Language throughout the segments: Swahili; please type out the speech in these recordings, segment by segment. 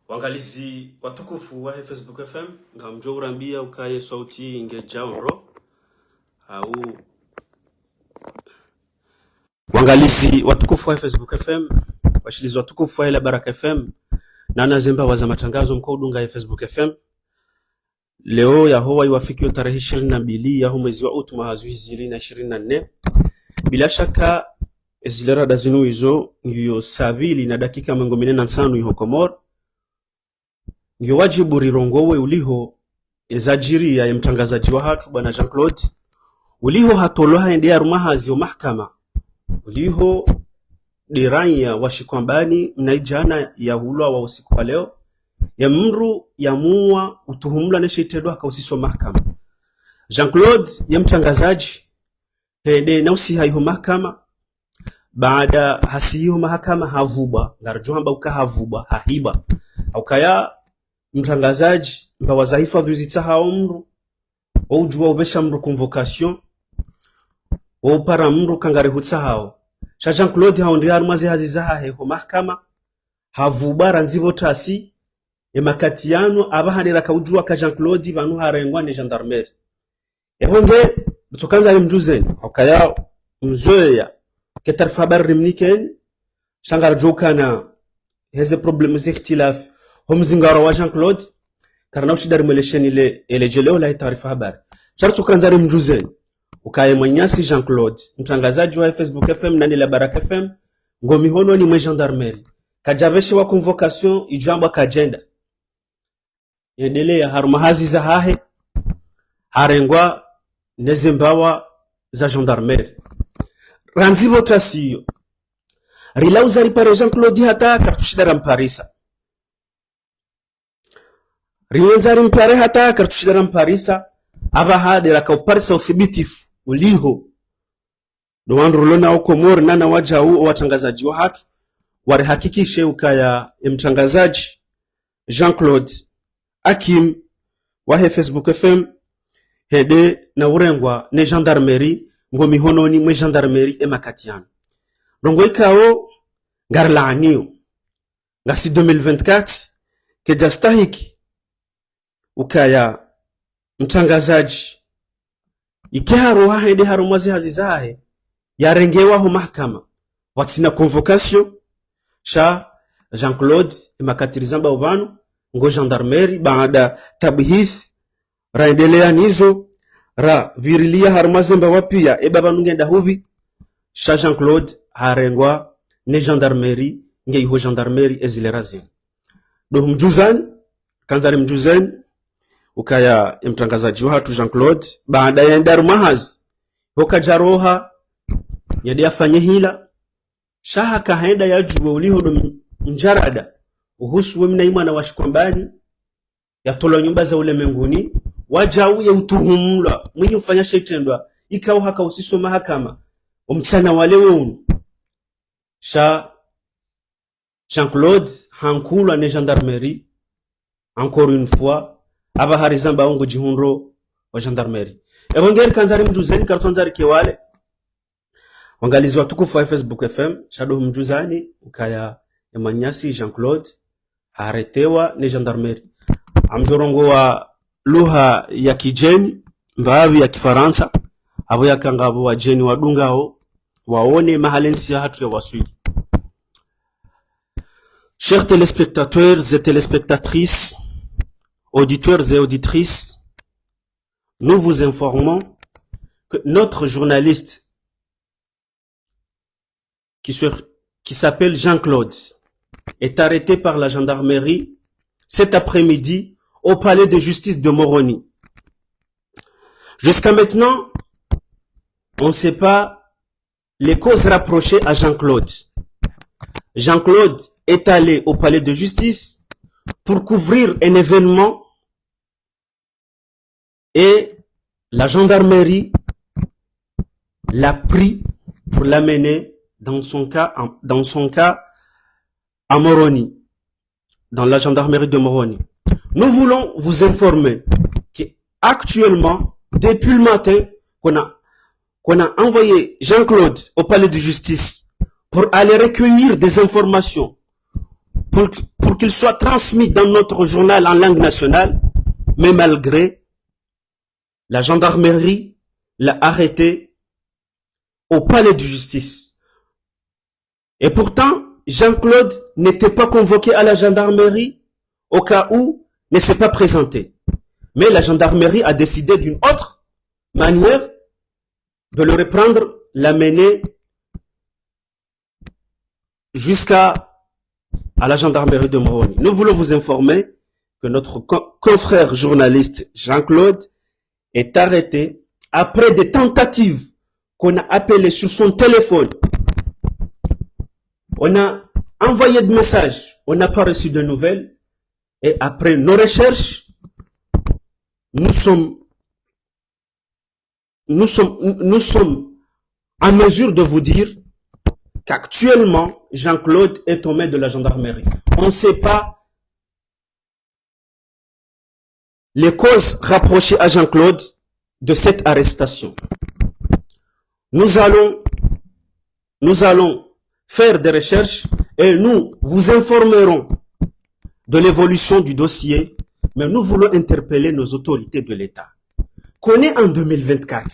Wangalizi watukufu wa Facebook FM ngamjo urambia ukaye sauti ingejaonro au wangalizi watukufu wa Facebook FM washilizi watukufu wa ile Baraka FM na nazemba waza matangazo mkaudunga ya Facebook FM leo ya hoa iwafikio tarehe 22 ya mwezi wa Utu mahazuizi 2024 bila shaka zilera dazinu hizo ngiyo sabili na dakika 45 iho Komoro ngiyo wajibu rirongowe uliho ezajiri ya mtangazaji wa hatu bwana Jean-Claude uliho hatoloha ende ya rumahazi wa mahkama uliho diranya washikwambani mnaijana ya hulwa wa usiku wa leo ya mru ya muwa utuhumula neshitedwa haka mahkama Jean-Claude ya mtangazaji hede na usiha iho mahkama baada hasiyo mahakama havuba ngarjuhamba ukahavuba hahiba aukaya mtangazaji mbawaza hifadhi zitaha umru ujua ubesha mru convocation upara mru kangari hutahao sha Jean-Claude haundi harumazi hazizaha heho mahakama havubara nzivo tasi emakatiano abahanira kaujua ka Jean-Claude banu harengwa ne gendarmerie ehonge tukanza ali mjuzeni aukaya mzoya ketarifa habari mniken shangar jokana heze problemu zikhtilaf homzingaro wa Jean-Claude karna ushidari mwelesheni ile elejeleo la taarifa habari chartu kanzari mjuzeni ukaye mwanyasi Jean-Claude mtangazaji wa Facebook FM na ile Baraka FM ngomi hono ni mwe gendarmerie kajabeshe wa convocation ijamba ka agenda endelea harumahazi za hahe harengwa nezembawa za gendarmerie ranzibo tasiyo rilauza ripare Jean-Claude hata kartushidara mparisa riwenzari mpare hata kartushidara mparisa aba hadira ka uparisa uthibitifu uliho dowandu rulona uko Komoro nana waja huo watangazaji wa hatu warihakikishe ukaya mtangazaji Jean-Claude Akim wa Facebook FM hede na urengwa ne gendarmerie ngomi hononi mwe gendarmerie emakatiano rongo ikao ngarlaanio ngasi 2024 kejastahiki ukaya mtangazaji ikiharo hahede harumazi hazizahe yarengewa ho mahkama watsina convocation sha Jean-Claude emakatirizamba ubanu ngo gendarmerie baada tabhith raendelea nizo ra virilia harumazemba wapia ebaba nungenda huvi sha Jean-Claude harengwa ne gendarmerie nge iho gendarmerie ezilerazini do mjuzani kanzari mjuzani ukaya mtangazaji wa hatu Jean-Claude baada ya ndarumahazi hokajaroha yadi afanye hila shaha kahaida ya juwe uliho do mjarada uhusu wemna imana washikwambani ya tolo nyumba za ulemenguni wajau ya utuhumula mwenye ufanya shaitendwa ikao haka usiso mahakama umtsana wale unu sha Jean-Claude hankula ne gendarmerie encore une fois aba harizamba ongo jihunro wa gendarmerie ebongeri kanzari mjuzani kartonzari kewale wangalizi watukufu wa Facebook FM shado mjuzani ukaya emanyasi Jean-Claude haretewa ne gendarmerie amjorongo wa lugha ya kijeni mbavi ya Kifaransa abo yakangabo wa jeni wadungao waone mahalensi hatu ya waswidi. Chers téléspectateurs et téléspectatrices, auditeurs et auditrices, nous vous informons que notre journaliste qui s'appelle Jean-Claude est arrêté par la gendarmerie cet après-midi au palais de justice de Moroni. Jusqu'à maintenant, on ne sait pas les causes rapprochées à Jean-Claude. Jean-Claude est allé au palais de justice pour couvrir un événement et la gendarmerie l'a pris pour l'amener dans son cas à Moroni, dans la gendarmerie de Moroni. Nous voulons vous informer qu'actuellement, depuis le matin, qu'on a envoyé Jean-Claude au palais de justice pour aller recueillir des informations pour qu'il soit transmis dans notre journal en langue nationale, mais malgré, la gendarmerie l'a arrêté au palais de justice. Et pourtant, Jean-Claude n'était pas convoqué à la gendarmerie au cas où ne s'est pas présenté. Mais la gendarmerie a décidé d'une autre manière de le reprendre, l'amener jusqu'à la gendarmerie de Moroni. Nous voulons vous informer que notre confrère journaliste Jean-Claude est arrêté après des tentatives qu'on a appelées sur son téléphone. On a envoyé des messages, on n'a pas reçu de nouvelles. Et après nos recherches, nous sommes en mesure de vous dire qu'actuellement, Jean-Claude est aux mains de la gendarmerie. On ne sait pas les causes rapprochées à Jean-Claude de cette arrestation. Nous allons faire des recherches et nous vous informerons de l'évolution du dossier, mais nous voulons interpeller nos autorités de l'État. Qu'on est en 2024,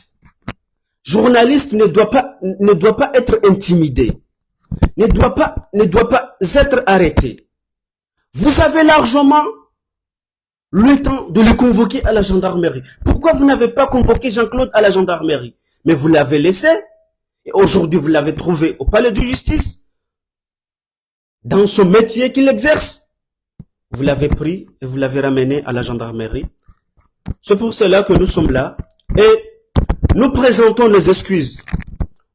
journaliste ne doit pas être intimidé, ne doit pas être arrêté. Vous avez largement le temps de le convoquer à la gendarmerie. Pourquoi vous n'avez pas convoqué Jean-Claude à la gendarmerie? Mais vous l'avez laissé, et aujourd'hui vous l'avez trouvé au palais de justice, dans son métier qu'il exerce. Vous l'avez pris et vous l'avez ramené à la gendarmerie. C'est pour cela que nous sommes là et nous présentons les excuses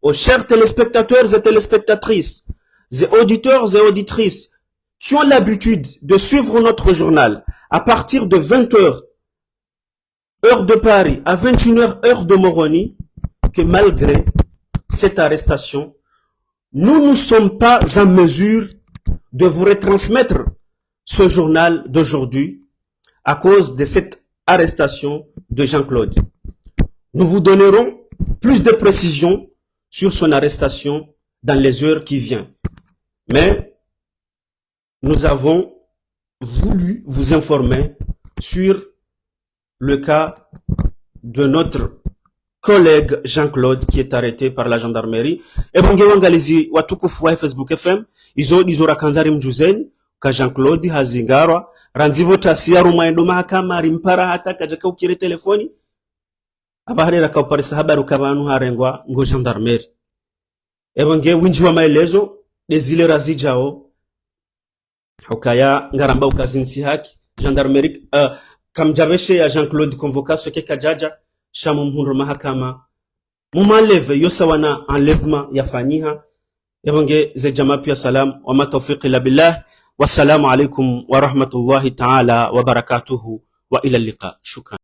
aux chers téléspectateurs et téléspectatrices, et auditeurs et auditrices qui ont l'habitude de suivre notre journal à partir de 20h, heure de Paris, à 21h, heure de Moroni, que malgré cette arrestation, nous ne sommes pas en mesure de vous retransmettre ce journal d'aujourd'hui à cause de cette arrestation de Jean-Claude. Nous vous donnerons plus de précisions sur son arrestation dans les heures qui viennent. Mais nous avons voulu vous informer sur le cas de notre collègue Jean-Claude qui est arrêté par la gendarmerie. Et bon, ngalizi watukufu wa Facebook FM, izo rakanzari mjuzeni ka Jean-Claude hazingarwa ranzivo tasia rumaendo mahakama rimpara hata kajaka ukire telefoni abaharera ka uparisa habaru kabanu harengwa ngo gendarmerie. E bon, winji wa maelezo desile razijao ukaya ngaramba ukazinsi haki gendarmerie kamjabeshe ya Jean-Claude convocation ke kajaja shamu mhundu mahakama mumaleve yosa wana enlèvement yafanyiha. Ebonge ze jamaa pia salam wa matawfiq ila billah. Wassalamu alaikum wa rahmatullahi ta'ala wa barakatuhu wa ila liqa. Shukran.